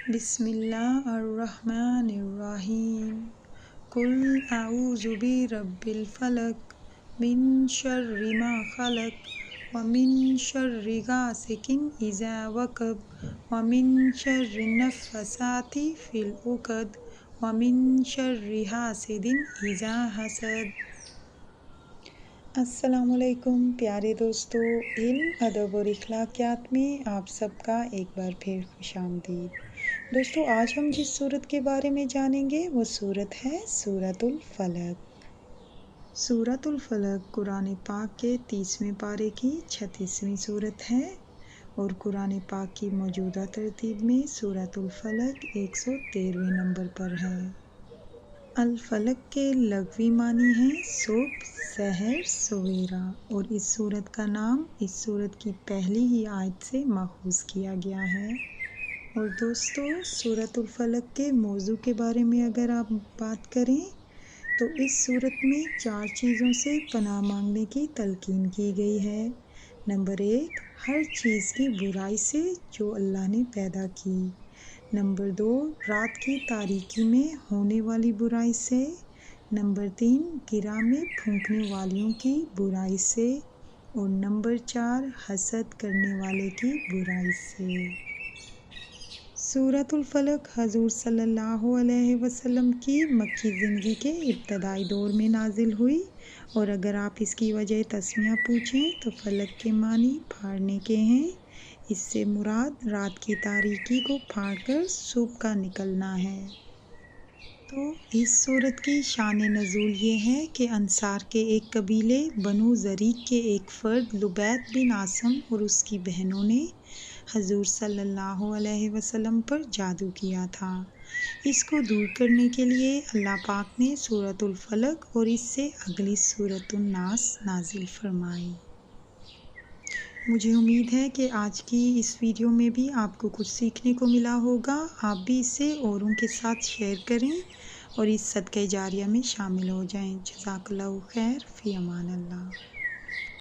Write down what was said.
بسم اللہ الرحمن الرحیم قل اعوذ برب الفلق من شر ما خلق ومن شر غاسق اذا وقب ومن شر النفاثات فی العقد ومن شر حاسد اذا حسد۔ السلام علیکم پیارے دوستو، علم، ادب اور اخلاقیات میں آپ سب کا ایک بار پھر خوش آمدید۔ دوستو، آج ہم جس سورت کے بارے میں جانیں گے وہ سورت ہے سورۃ الفلق۔ سورۃ الفلق قرآن پاک کے 30ویں پارے کی 36ویں سورت ہے اور قرآن پاک کی موجودہ ترتیب میں سورۃ الفلق 113ویں نمبر پر ہے۔ الفلق کے لغوی معنی ہیں صبح، سحر، سویرا، اور اس سورت کا نام اس سورت کی پہلی ہی آیت سے ماخوذ کیا گیا ہے۔ اور دوستو، سورۃ الفلق کے موضوع کے بارے میں اگر آپ بات کریں تو اس سورت میں 4 چیزوں سے پناہ مانگنے کی تلقین کی گئی ہے۔ نمبر 1، ہر چیز کی برائی سے جو اللہ نے پیدا کی۔ نمبر 2، رات کی تاریکی میں ہونے والی برائی سے۔ نمبر 3، گرہ میں پھونکنے والیوں کی برائی سے۔ اور نمبر 4، حسد کرنے والے کی برائی سے۔ سورۃ الفلق حضور صلی اللہ علیہ وسلم کی مکی زندگی کے ابتدائی دور میں نازل ہوئی، اور اگر آپ اس کی وجہ تسمیہ پوچھیں تو فلق کے معنی پھاڑنے کے ہیں۔ اس سے مراد رات کی تاریکی کو پھاڑ کر صبح کا نکلنا ہے۔ تو اس سورت کی شان نزول یہ ہے کہ انصار کے ایک قبیلے بنو زریق کے ایک فرد لبید بن عاصم اور اس کی بہنوں نے حضور صلی اللہ علیہ وسلم پر جادو کیا تھا۔ اس کو دور کرنے کے لیے اللہ پاک نے سورۃ الفلق اور اس سے اگلی سورۃ الناس نازل فرمائی۔ مجھے امید ہے کہ آج کی اس ویڈیو میں بھی آپ کو کچھ سیکھنے کو ملا ہوگا۔ آپ بھی اسے اوروں کے ساتھ شیئر کریں اور اس صدقہ جاریہ میں شامل ہو جائیں۔ جزاک اللہ خیر، فی امان اللہ۔